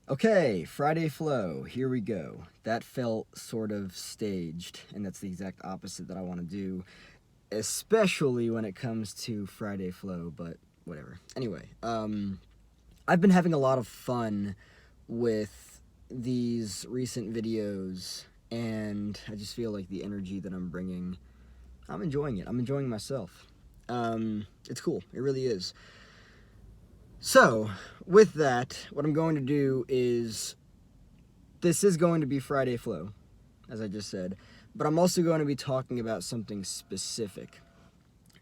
Okay, Friday flow, here we go. That felt sort of staged, and that's the exact opposite that I want to do, especially when it comes to Friday flow, but whatever. Anyway, I've been having a lot of fun with these recent videos, and I just feel like the energy that I'm bringing, I'm enjoying it. I'm enjoying myself. It's cool. It really is. So, with that, what I'm going to do is, this is going to be Friday Flow, as I just said, but I'm also going to be talking about something specific.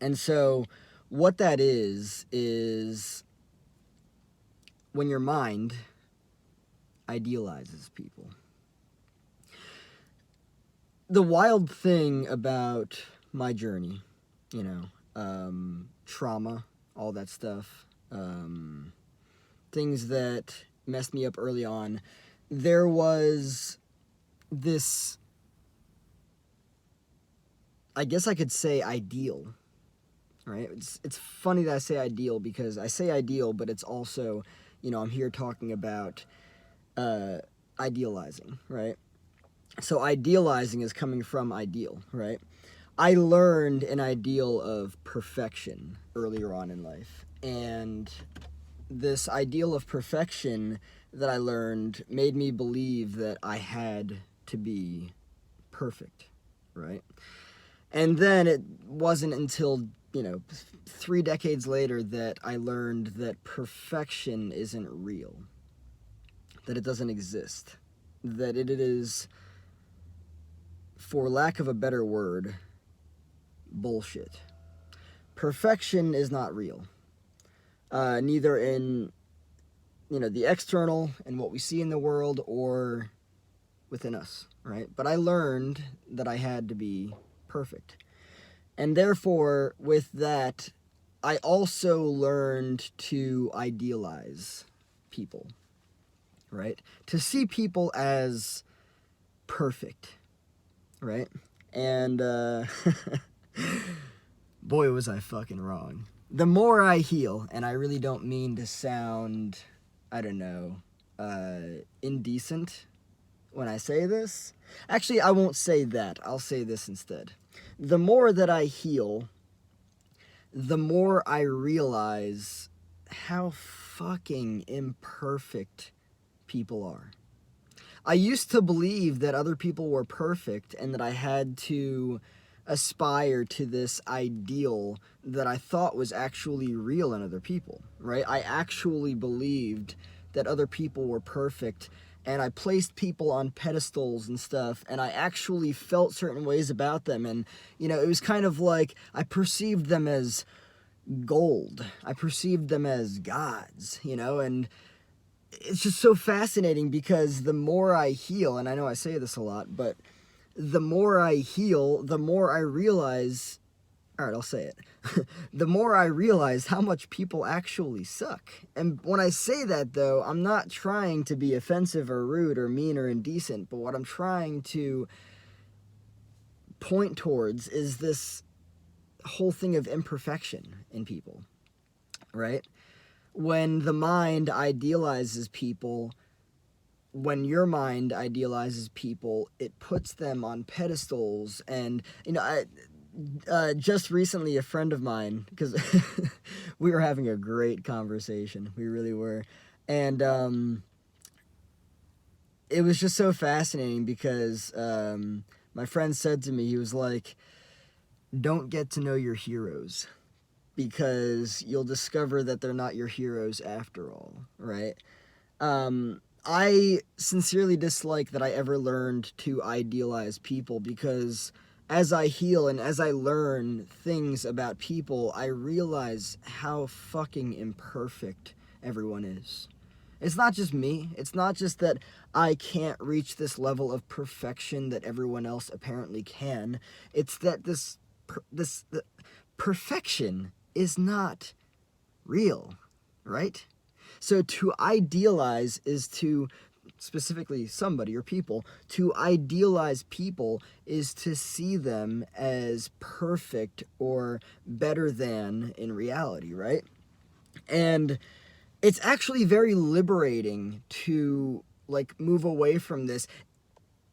And so, what that is when your mind idealizes people. The wild thing about my journey, trauma, all that stuff, things that messed me up early on, there was this, I guess I could say, ideal, right? It's funny that I say ideal, because I say ideal, but it's also, I'm here talking about idealizing, right? So idealizing is coming from ideal, right? I learned an ideal of perfection earlier on in life, and this ideal of perfection that I learned made me believe that I had to be perfect, right? And then it wasn't until, 3 decades later that I learned that perfection isn't real, that it doesn't exist, that it is, for lack of a better word, bullshit. Perfection is not real. Neither in, the external and what we see in the world, or within us, right? But I learned that I had to be perfect. And therefore, with that, I also learned to idealize people, right? To see people as perfect, right? And, boy, was I fucking wrong. The more I heal, and I really don't mean to sound, I don't know, indecent when I say this. Actually, I won't say that. I'll say this instead. The more that I heal, the more I realize how fucking imperfect people are. I used to believe that other people were perfect and that I had to aspire to this ideal that I thought was actually real in other people, right? I actually believed that other people were perfect, and I placed people on pedestals and stuff, and I actually felt certain ways about them, and, it was kind of like I perceived them as gold. I perceived them as gods, and it's just so fascinating, because the more I heal, and I know I say this a lot, but the more I heal, the more I realize, all right, I'll say it, the more I realize how much people actually suck. And when I say that, though, I'm not trying to be offensive or rude or mean or indecent, but what I'm trying to point towards is this whole thing of imperfection in people, right? When the mind idealizes people, when your mind idealizes people, it puts them on pedestals. And, just recently, a friend of mine, because we were having a great conversation, we really were, and it was just so fascinating, because my friend said to me, he was like, don't get to know your heroes, because you'll discover that they're not your heroes after all, right? I sincerely dislike that I ever learned to idealize people, because as I heal and as I learn things about people, I realize how fucking imperfect everyone is. It's not just me. It's not just that I can't reach this level of perfection that everyone else apparently can. It's that this perfection is not real, right? So to idealize is to, specifically somebody or people, to idealize people is to see them as perfect or better than in reality, right? And it's actually very liberating to like move away from this.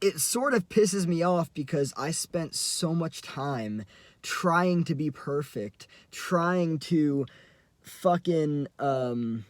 It sort of pisses me off because I spent so much time trying to be perfect, trying to fucking I'm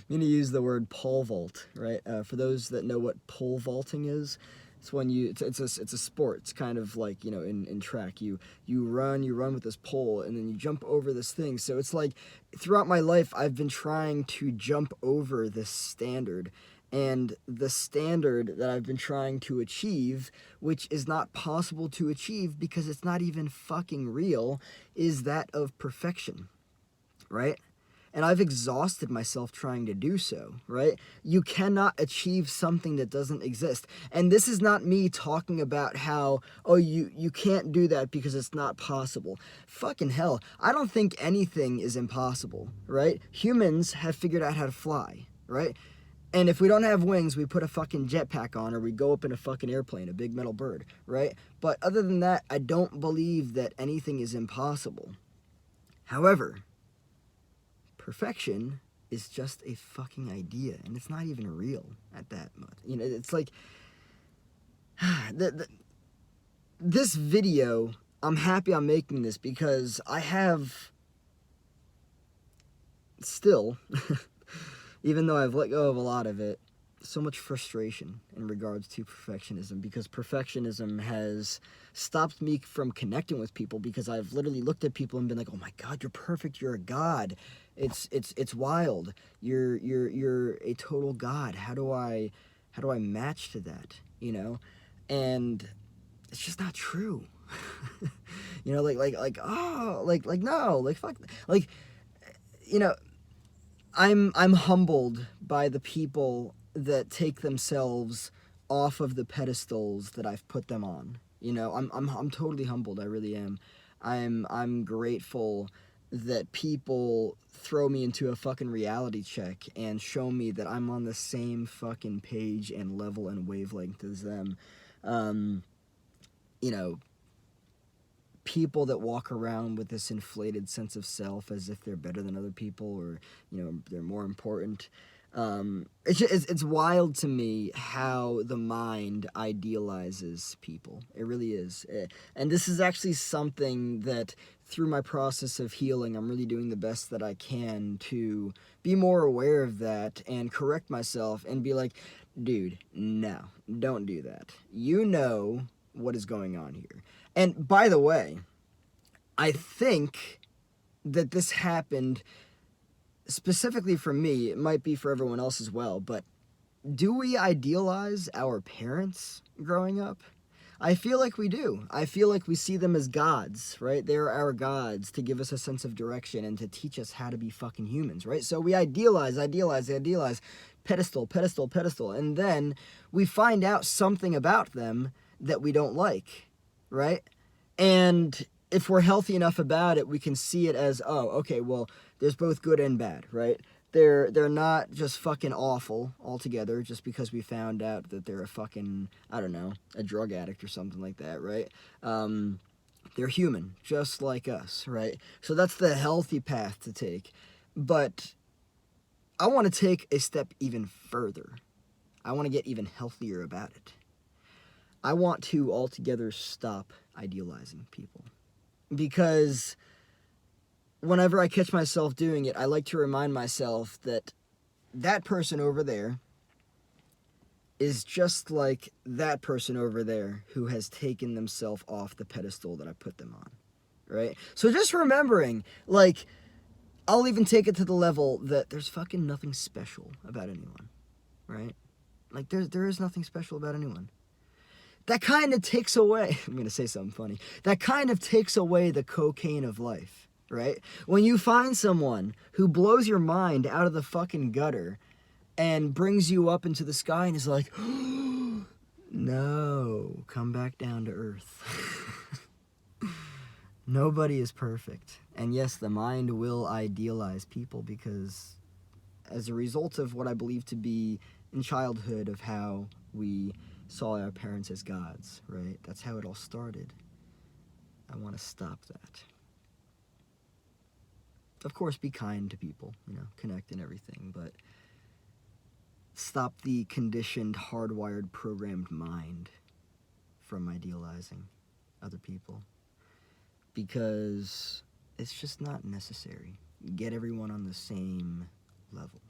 gonna use the word pole vault, right? For those that know what pole vaulting is, it's when it's a sport. It's kind of like, you know, in track, you run with this pole and then you jump over this thing. So it's like throughout my life I've been trying to jump over this standard. And the standard that I've been trying to achieve, which is not possible to achieve because it's not even fucking real, is that of perfection, right? And I've exhausted myself trying to do so, right? You cannot achieve something that doesn't exist. And this is not me talking about how, oh, you can't do that because it's not possible. Fucking hell, I don't think anything is impossible, right? Humans have figured out how to fly, right? And if we don't have wings, we put a fucking jetpack on, or we go up in a fucking airplane, a big metal bird, right? But other than that, I don't believe that anything is impossible. However, perfection is just a fucking idea, and it's not even real at that much. You know, it's like this video, I'm happy I'm making this because I have still, even though I've let go of a lot of it, so much frustration in regards to perfectionism, because perfectionism has stopped me from connecting with people, because I've literally looked at people and been like, oh my god, you're perfect, you're a god. It's wild. You're a total god. How do I match to that? You know? And it's just not true. You know, no, like fuck, like, you know, I'm humbled by the people that take themselves off of the pedestals that I've put them on. You know, I'm totally humbled. I really am. I'm grateful that people throw me into a fucking reality check and show me that I'm on the same fucking page and level and wavelength as them. You know, people that walk around with this inflated sense of self as if they're better than other people, or, you know, they're more important. It's wild to me how the mind idealizes people. It really is. And this is actually something that through my process of healing, I'm really doing the best that I can to be more aware of that and correct myself and be like, dude, no, don't do that. You know what is going on here. And by the way, I think that this happened specifically for me. It might be for everyone else as well, but do we idealize our parents growing up? I feel like we do. I feel like we see them as gods, right? They're our gods to give us a sense of direction and to teach us how to be fucking humans, right? So we idealize, pedestal, pedestal, pedestal, and then we find out something about them that we don't like, right? And if we're healthy enough about it, we can see it as, oh, okay, well, there's both good and bad, right? They're not just fucking awful altogether just because we found out that they're a fucking, I don't know, a drug addict or something like that, right? They're human, just like us, right? So that's the healthy path to take. But I want to take a step even further. I want to get even healthier about it. I want to altogether stop idealizing people. Because whenever I catch myself doing it, I like to remind myself that that person over there is just like that person over there who has taken themselves off the pedestal that I put them on, right? So just remembering, like, I'll even take it to the level that there's fucking nothing special about anyone, right? Like, there is nothing special about anyone. That kind of takes away, I'm going to say something funny, that kind of takes away the cocaine of life, right? When you find someone who blows your mind out of the fucking gutter and brings you up into the sky and is like, no, come back down to earth. Nobody is perfect. And yes, the mind will idealize people because as a result of what I believe to be in childhood of how we saw our parents as gods, right? That's how it all started. I want to stop that. of course, be kind to people, connect and everything, but stop the conditioned, hardwired, programmed mind from idealizing other people, because it's just not necessary. Get everyone on the same level.